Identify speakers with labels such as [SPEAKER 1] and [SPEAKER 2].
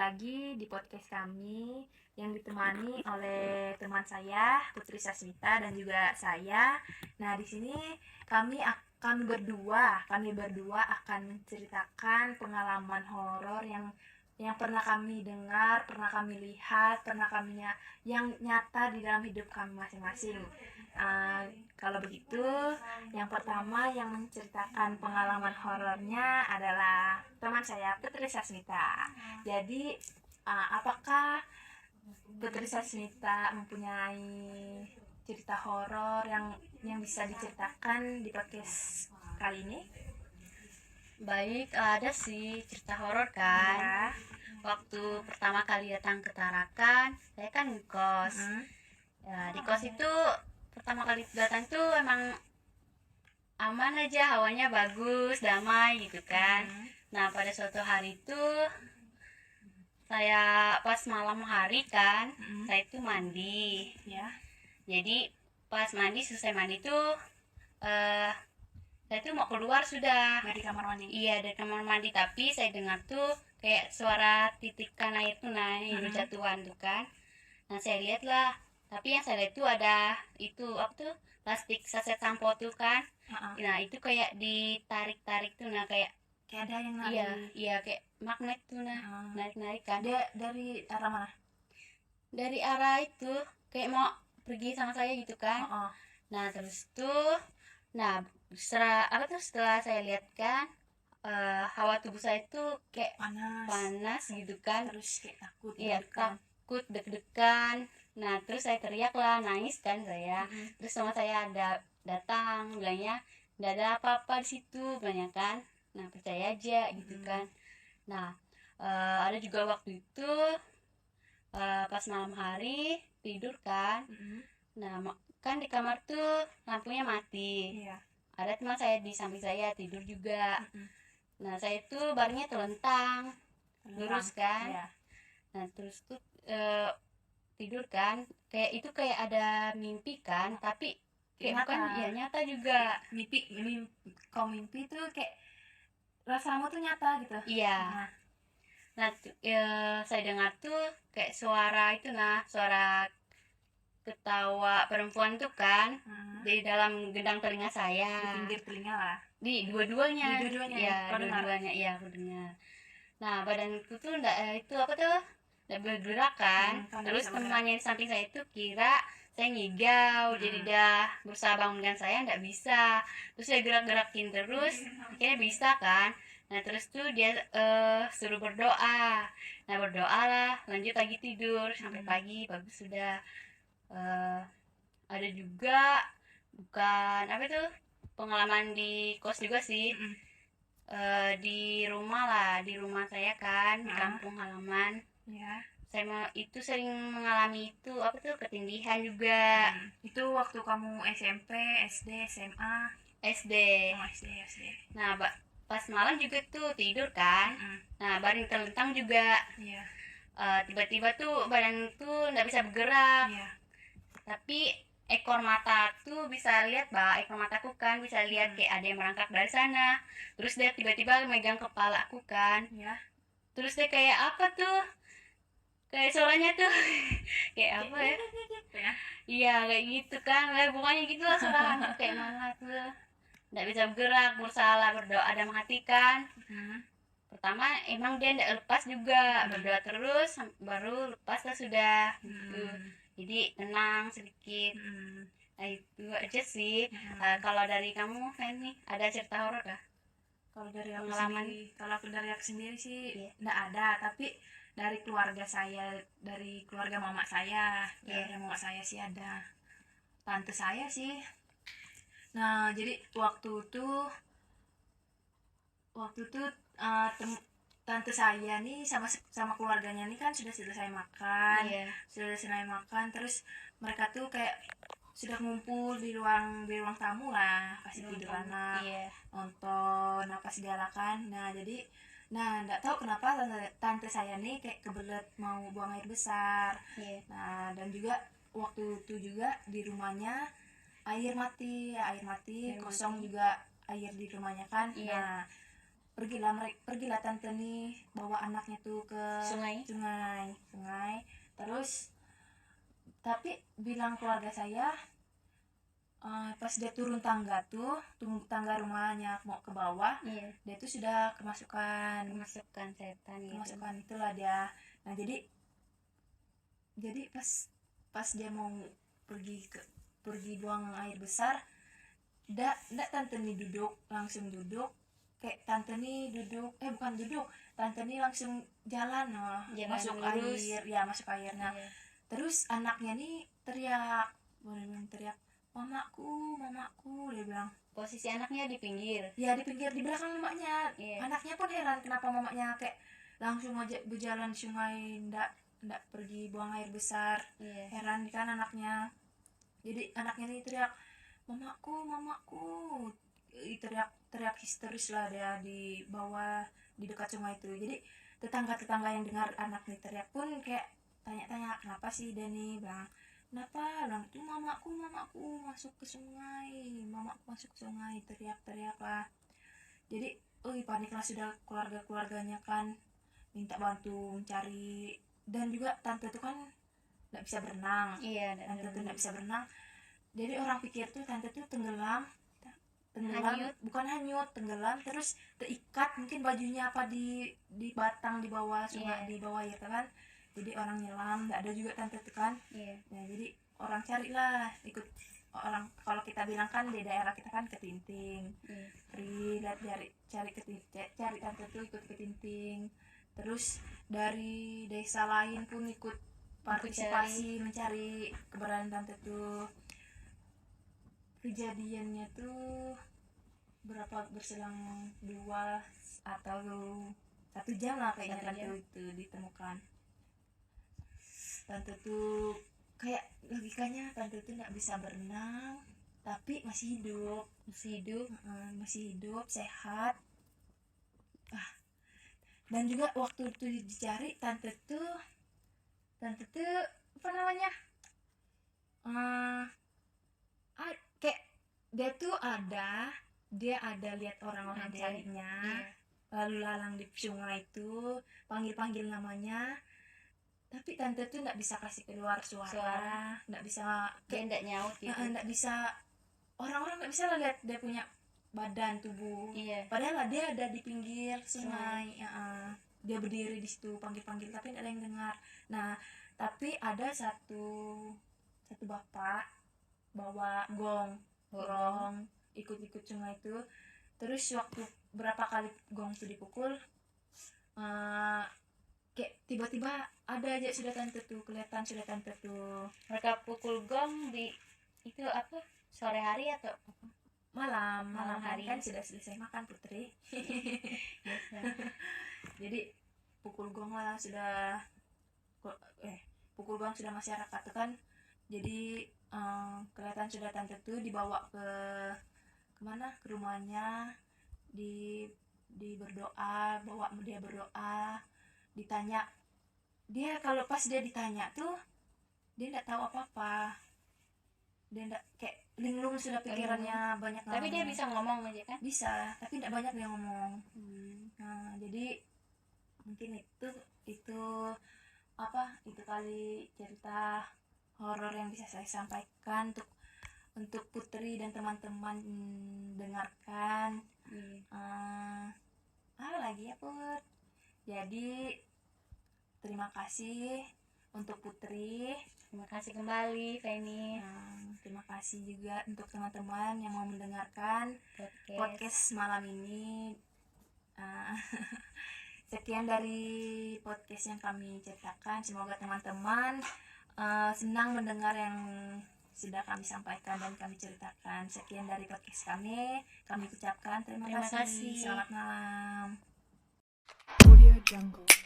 [SPEAKER 1] lagi di podcast kami yang ditemani oleh teman saya Putri Sasmita dan juga saya. Nah, di sini kami berdua akan menceritakan pengalaman horor yang pernah kami dengar, pernah kami lihat, yang nyata di dalam hidup kami masing-masing. Kalau begitu, yang pertama yang menceritakan pengalaman horornya adalah teman saya Putri Sasmita. Jadi, apakah Putri Sasmita mempunyai cerita horor yang bisa diceritakan di podcast kali ini?
[SPEAKER 2] Baik, ada sih cerita horor kan.
[SPEAKER 1] Ya.
[SPEAKER 2] Waktu pertama kali datang ke Tarakan, saya kan ngekos. Ya, di kos itu pertama kali datang tuh emang aman aja, hawanya bagus, damai gitu kan. Nah, pada suatu hari itu saya pas malam hari kan, saya itu mandi.
[SPEAKER 1] Ya.
[SPEAKER 2] Jadi pas selesai mandi tuh saya tuh mau keluar sudah
[SPEAKER 1] Dari kamar mandi.
[SPEAKER 2] Iya, dari kamar mandi, tapi saya dengar tuh kayak suara titikan air tuh naik jatuhan tuh kan. Nah, saya lihat lah, tapi yang saya lihat tuh ada itu apa tuh plastik saset sampo tuh kan. Nah, itu kayak ditarik-tarik tuh, nah kayak
[SPEAKER 1] ada yang narik.
[SPEAKER 2] iya kayak magnet tuh, nah narik-narik kan.
[SPEAKER 1] Dari arah mana?
[SPEAKER 2] Dari arah itu kayak mau pergi sama saya gitu kan. Nah, terus tuh setelah saya lihat kan, hawa tubuh saya tuh kayak panas gitu kan.
[SPEAKER 1] Terus kayak takut.
[SPEAKER 2] Iya, takut, deg-degan. Nah, terus saya teriak lah, nangis kan saya. Terus sama saya ada datang, bilangnya nggak ada apa-apa di situ, bilangnya kan. Nah, percaya aja gitu kan. Nah, ada juga waktu itu pas malam hari tidur kan. Nah, kan di kamar tuh lampunya mati.
[SPEAKER 1] Iya.
[SPEAKER 2] Ada teman saya di samping saya tidur juga. Nah, saya tuh barunya telentang lurus kan.
[SPEAKER 1] Iya.
[SPEAKER 2] Nah, terus tuh tidur kan, kayak itu kayak ada mimpi kan, tapi kayak bukan ya nyata juga.
[SPEAKER 1] Mimpi tuh kayak rasamu tuh nyata gitu.
[SPEAKER 2] Iya. Nah, saya dengar tuh kayak suara itu, suara ketawa perempuan tuh kan di dalam gendang telinga saya.
[SPEAKER 1] Di pinggir telinga lah.
[SPEAKER 2] Di dua-duanya.
[SPEAKER 1] Iya,
[SPEAKER 2] dua-duanya. Iya, aku dengar. Nah, badanku tuh itu apa tuh? Nggak bergerak kan. Terus temannya di samping saya itu kira saya ngigau, jadi dah berusaha bangunkan saya, nggak bisa. Terus saya gerak-gerakin terus, akhirnya bisa kan. Nah, terus tuh dia suruh berdoa. Nah, berdoa lah, lanjut lagi tidur sampai pagi, bagus sudah. Ada juga bukan apa tuh pengalaman di kos juga sih. Di rumah saya kan, di kampung halaman.
[SPEAKER 1] Ya.
[SPEAKER 2] Saya itu sering mengalami itu apa tuh ketindihan juga.
[SPEAKER 1] Itu waktu kamu SMP, SD, SMA?
[SPEAKER 2] SD.
[SPEAKER 1] SD.
[SPEAKER 2] Nah, pas malam juga tuh tidur kan. Nah, baring telentang juga.
[SPEAKER 1] Iya.
[SPEAKER 2] Tiba-tiba tuh badan tuh nggak bisa bergerak.
[SPEAKER 1] Iya.
[SPEAKER 2] Tapi ekor mata tuh bisa lihat, ekor mataku kan bisa lihat kayak ada yang merangkak dari sana. Terus dia tiba-tiba megang kepala aku kan.
[SPEAKER 1] Iya.
[SPEAKER 2] Terus dia kayak apa tuh? Kayak suaranya tuh kayak apa ya? Iya, kayak gitu kan. Pokoknya gitu lah suara kayak mana tuh. Nggak bisa bergerak, bersalah, berdoa dan mengatikan. Pertama emang dia nggak lepas juga, berdoa terus baru lepas lah sudah gitu. Jadi tenang sedikit. Nah, itu aja sih. Kalau dari kamu, Fanny, ada cerita horor kah?
[SPEAKER 1] Kalau dari aku sendiri sih nggak ada, tapi dari keluarga saya, dari keluarga mama saya, keluarga mama saya sih ada. Tante saya sih. Nah, jadi waktu itu tante saya nih sama keluarganya nih kan sudah selesai makan. Sudah selesai makan, terus mereka tuh kayak sudah ngumpul di ruang tamu lah, kasih tidur anak, nonton apa segala kan. Nah, jadi nggak tahu kenapa tante saya nih kayak kebelet mau buang air besar. Nah, dan juga waktu itu juga di rumahnya air mati, kosong juga air di rumahnya kan. Nah, pergilah tante nih bawa anaknya tuh ke
[SPEAKER 2] Sungai.
[SPEAKER 1] sungai. Terus tapi bilang keluarga saya, pas dia turun tangga rumahnya mau ke bawah,
[SPEAKER 2] Iya,
[SPEAKER 1] dia tuh sudah kemasukan
[SPEAKER 2] setan gitu.
[SPEAKER 1] kemasukan itulah dia. Nah jadi pas dia mau pergi buang air besar, ndak tante nih langsung duduk, kayak tante nih duduk, bukan duduk, tante nih langsung jalan,
[SPEAKER 2] Jalan
[SPEAKER 1] masuk
[SPEAKER 2] lurus.
[SPEAKER 1] air, ya masuk air. Nah
[SPEAKER 2] Iya.
[SPEAKER 1] terus anaknya nih teriak, mamaku, dia bilang.
[SPEAKER 2] Posisi anaknya di pinggir.
[SPEAKER 1] Ya di pinggir, di belakang mamanya.
[SPEAKER 2] Iya.
[SPEAKER 1] Anaknya pun heran kenapa mamanya kayak langsung aja berjalan sungai, ndak pergi buang air besar.
[SPEAKER 2] Iya.
[SPEAKER 1] Heran kan anaknya. Jadi anaknya ini teriak, mamaku, teriak histeris lah dia di bawah, di dekat sungai itu. Jadi tetangga yang dengar anak nih teriak pun kayak tanya-tanya, kenapa sih dia nih, bilang kenapa, bilang itu mamaku masuk ke sungai, teriak lah. Jadi paniklah sudah keluarganya kan, minta bantu mencari. Dan juga tante itu kan nggak bisa berenang.
[SPEAKER 2] Iya,
[SPEAKER 1] Tante tuh nggak bisa berenang, jadi orang pikir tuh tante tuh tenggelam,
[SPEAKER 2] Hanyut.
[SPEAKER 1] bukan hanyut, tenggelam terus terikat mungkin bajunya apa di batang di bawah sungai.
[SPEAKER 2] Iya.
[SPEAKER 1] Di bawah ya kan, jadi orang nyelam, nggak ada juga tante tuh kan.
[SPEAKER 2] Iya.
[SPEAKER 1] Nah jadi orang carilah, ikut orang, kalau kita bilang kan di daerah kita kan ketinting.
[SPEAKER 2] Iya.
[SPEAKER 1] Cari tante tuh ikut ketinting. Terus dari desa lain pun ikut partisipasi mencari keberadaan tante tuh. Kejadiannya tuh berselang 2 atau 1 jam lah kayaknya tante itu ditemukan. Tante tuh kayak logikanya tante tuh nggak bisa berenang tapi masih hidup, sehat. Dan juga waktu itu dicari tante tuh apa namanya, kayak dia ada lihat orang-orang carinya.
[SPEAKER 2] Iya.
[SPEAKER 1] Lalu lalang di sungai itu panggil namanya, tapi tante tuh nggak bisa kasih keluar suara, nggak bisa,
[SPEAKER 2] Dia nggak nyaut gitu.
[SPEAKER 1] nggak bisa, orang-orang nggak bisa lihat dia punya badan tubuh.
[SPEAKER 2] Iya.
[SPEAKER 1] Padahal dia ada di pinggir sungai. Dia berdiri di situ panggil tapi nggak ada yang dengar. Nah tapi ada satu bapak bawa gong ikut sungai itu. Terus waktu berapa kali gong itu dipukul, kayak tiba-tiba ada aja sudah tante tuh kelihatan,
[SPEAKER 2] Mereka pukul gong di itu apa, sore hari atau
[SPEAKER 1] malam
[SPEAKER 2] hari
[SPEAKER 1] kan sudah selesai makan Putri.
[SPEAKER 2] biasa.
[SPEAKER 1] Jadi pukul gong sudah masyarakat tuh kan. Jadi kelihatan sudah tante tuh dibawa ke kemana, ke rumahnya, di berdoa, dia berdoa, ditanya. Dia kalau pas dia ditanya tuh dia nggak tahu apa-apa, dia nggak, kayak linglung sudah pikirannya banyak.
[SPEAKER 2] Tapi dia bisa ngomong aja kan?
[SPEAKER 1] Bisa, tapi tidak banyak dia ngomong. Nah jadi mungkin itu kali cerita horor yang bisa saya sampaikan untuk Putri dan teman-teman dengarkan. Lagi ya Put. Jadi terima kasih untuk Putri.
[SPEAKER 2] Terima kasih kembali Feni.
[SPEAKER 1] Terima kasih juga untuk teman-teman yang mau mendengarkan podcast malam ini. Sekian dari podcast yang kami ceritakan. Semoga teman-teman senang mendengar yang sudah kami sampaikan dan kami ceritakan. Sekian dari podcast kami ucapkan terima kasih. Selamat malam. Audio Jungle.